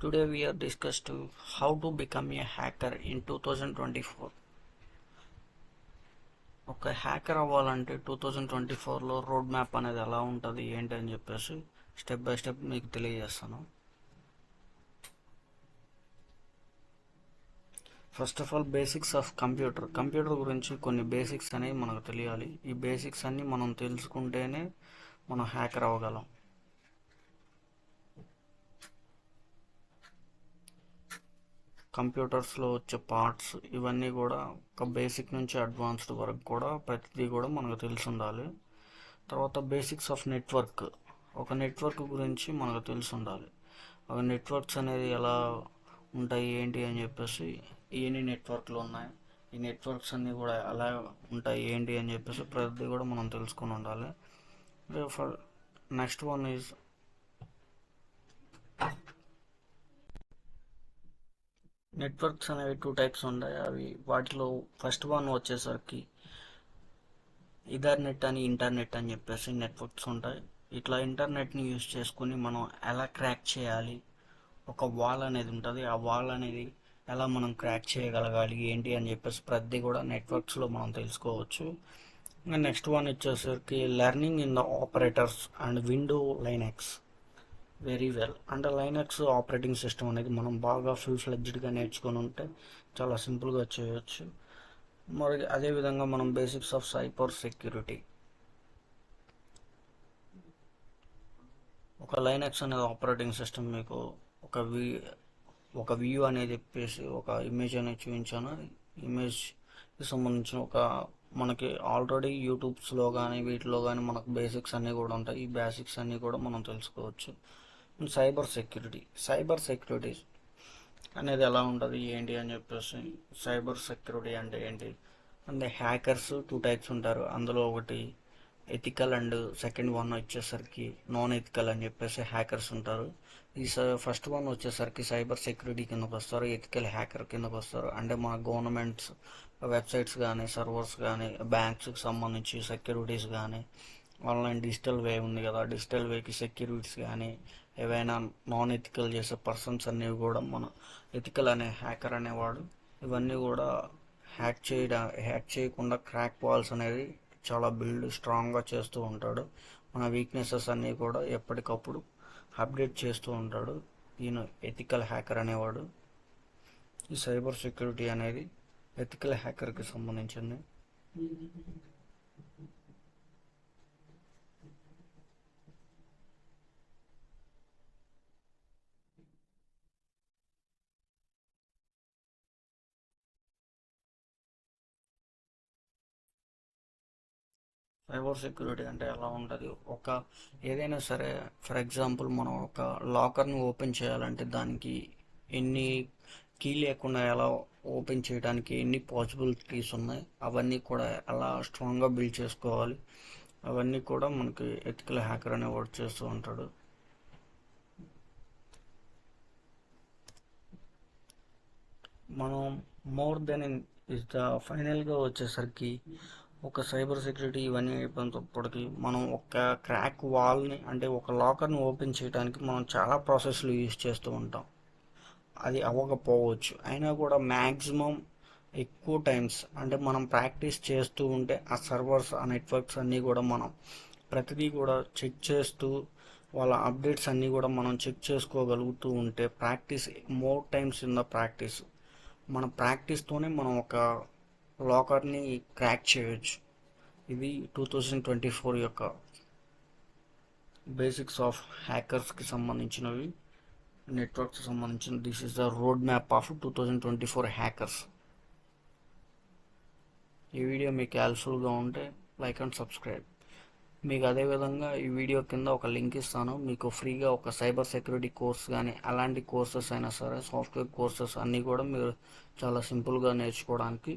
Today we are discussing how to become a hacker in 2024. ఒక hacker అవ్వాలంటే 2024లో road map అనేది ఎలా ఉంటుంది ఏంటి అని చెప్పేసి స్టెప్ బై స్టెప్ మీకు తెలియజేస్తాను. First of all basics of computer గురించి కొన్ని బేసిక్స్ అనేవి మనకు తెలియాలి. ఈ బేసిక్స్ అన్ని మనం తెలుసుకుంటేనే మనం హ్యాకర్ అవ్వగలం. కంప్యూటర్స్లో వచ్చే పార్ట్స్ ఇవన్నీ కూడా ఒక బేసిక్ నుంచి అడ్వాన్స్డ్ వరకు కూడా ప్రతిదీ కూడా మనకు తెలిసి ఉండాలి. తర్వాత బేసిక్స్ ఆఫ్ నెట్వర్క్, ఒక నెట్వర్క్ గురించి మనకు తెలిసి ఉండాలి. ఒక నెట్వర్క్స్ అనేది ఎలా ఉంటాయి ఏంటి అని చెప్పేసి, ఎన్ని నెట్వర్క్లు ఉన్నాయి, ఈ నెట్వర్క్స్ అన్నీ కూడా ఎలా ఉంటాయి ఏంటి అని చెప్పేసి ప్రతిదీ కూడా మనం తెలుసుకొని ఉండాలి. For next one is networks అనేవి 2 టైప్స్ ఉంటాయి. వాటిలో ఫస్ట్ వన్ వచ్చేసరికి ఇథర్నెట్ అని, ఇంటర్నెట్ అని చెప్పేసి నెట్వర్క్స్ ఉంటాయి. ఇట్లా ఇంటర్నెట్ని యూజ్ చేసుకుని మనం ఎలా క్రాక్ చేయాలి, ఒక వాల్ అనేది ఉంటుంది, ఆ వాల్ అనేది ఎలా మనం క్రాక్ చేయగలగాలి ఏంటి అని చెప్పేసి ప్రతి కూడా నెట్వర్క్స్లో మనం తెలుసుకోవచ్చు. నెక్స్ట్ వన్ వచ్చేసరికి learning in the operators and window Linux very well. అంటే లైనక్స్ ఆపరేటింగ్ సిస్టమ్ అనేది మనం బాగా ఫుల్ ఫ్లెడ్జ్డ్గా నేర్చుకొని ఉంటే చాలా సింపుల్గా చేయొచ్చు. మరి అదేవిధంగా మనం బేసిక్స్ ఆఫ్ సైబర్ సెక్యూరిటీ, ఒక లైనక్స్ అనేది ఆపరేటింగ్ సిస్టమ్ మీకు ఒక వ్యూ అనేది చెప్పేసి ఒక ఇమేజ్ అనేది చూపించాను. ఇమేజ్కి సంబంధించిన మనకి ఆల్రెడీ యూట్యూబ్స్లో కానీ వీటిలో కానీ మనకు బేసిక్స్ అన్నీ కూడా ఉంటాయి. ఈ బేసిక్స్ అన్నీ కూడా మనం తెలుసుకోవచ్చు. సైబర్ సెక్యూరిటీ అనేది ఎలా ఉంటుంది ఏంటి అని చెప్పేసి, సైబర్ సెక్యూరిటీ అంటే ఏంటి అంటే హ్యాకర్స్ 2 టైప్స్ ఉంటారు. అందులో ఒకటి ఎథికల్ అండ్ సెకండ్ వన్ వచ్చేసరికి నాన్ ఎథికల్ అని చెప్పేసి హ్యాకర్స్ ఉంటారు. ఈ ఫస్ట్ వన్ వచ్చేసరికి సైబర్ సెక్యూరిటీ కిందకు వస్తారు, ఎథికల్ హ్యాకర్ కిందకు వస్తారు. అంటే మన గవర్నమెంట్స్ వెబ్సైట్స్ కానీ, సర్వర్స్ కానీ, బ్యాంక్స్కి సంబంధించి సెక్యూరిటీస్ కానీ, ఆన్లైన్ డిజిటల్ వే ఉంది కదా, డిజిటల్ వేకి సెక్యూరిటీస్ కానీ, ఏవైనా నాన్ ఎథికల్ చేసే పర్సన్స్ అనేవి కూడా మన ఎథికల్ అనే హ్యాకర్ అనేవాడు ఇవన్నీ కూడా హ్యాక్ చేయకుండా క్రాక్ వాల్స్ అనేది చాలా స్ట్రాంగ్గా చేస్తూ ఉంటాడు. మన వీక్నెసెస్ అన్నీ కూడా ఎప్పటికప్పుడు అప్డేట్ చేస్తూ ఉంటాడు ఈయన ఎథికల్ హ్యాకర్ అనేవాడు. ఈ సైబర్ సెక్యూరిటీ అనేది ఎథికల్ హ్యాకర్కి సంబంధించింది. సైబర్ సెక్యూరిటీ అంటే ఎలా ఉంటుంది, ఏదైనా సరే ఫర్ ఎగ్జాంపుల్ మనం ఒక లాకర్ని ఓపెన్ చేయాలంటే దానికి ఎన్ని కీ లేకుండా ఎలా ఓపెన్ చేయడానికి ఎన్ని పాసిబిలిటీస్ ఉన్నాయి, అవన్నీ కూడా ఎలా స్ట్రాంగ్గా బిల్డ్ చేసుకోవాలి, అవన్నీ కూడా మనకి ఎథికల్ హ్యాకర్ అనే వర్క్ చేస్తూ ఉంటాడు. మనం మోర్ దెన్ ఇస్ ద ఫైనల్గా వచ్చేసరికి ఒక సైబర్ సెక్యూరిటీ ఇవన్నీ అయిపోయినప్పటికీ మనం ఒక క్రాక్ వాల్ని అంటే ఒక లాకర్ని ఓపెన్ చేయడానికి మనం చాలా ప్రాసెస్లు యూజ్ చేస్తూ ఉంటాం. అది అవ్వకపోవచ్చు, అయినా కూడా మ్యాక్సిమం ఎక్కువ టైమ్స్ అంటే మనం ప్రాక్టీస్ చేస్తూ ఉంటే ఆ సర్వర్స్ ఆ నెట్వర్క్స్ అన్నీ కూడా మనం ప్రతిదీ కూడా చెక్ చేస్తూ వాళ్ళ అప్డేట్స్ అన్నీ కూడా మనం చెక్ చేసుకోగలుగుతూ ఉంటే practice more times in the practice మన ప్రాక్టీస్తోనే మనం ఒక లాకర్ని క్రాక్ చేయొచ్చు. ఇది 2024 యొక్క బేసిక్స్ ఆఫ్ హ్యాకర్స్కి సంబంధించినవి, నెట్వర్క్కి సంబంధించిన. This is the road map of 2024 hackers. ఈ వీడియో మీకు హెల్ప్ఫుల్గా ఉంటే లైక్ అండ్ సబ్స్క్రైబ్. మీకు అదేవిధంగా ఈ వీడియో కింద ఒక లింక్ ఇస్తాను, మీకు ఫ్రీగా ఒక సైబర్ సెక్యూరిటీ కోర్స్ కానీ అలాంటి కోర్సెస్ అయినా సరే సాఫ్ట్వేర్ కోర్సెస్ అన్నీ కూడా మీరు చాలా సింపుల్గా నేర్చుకోవడానికి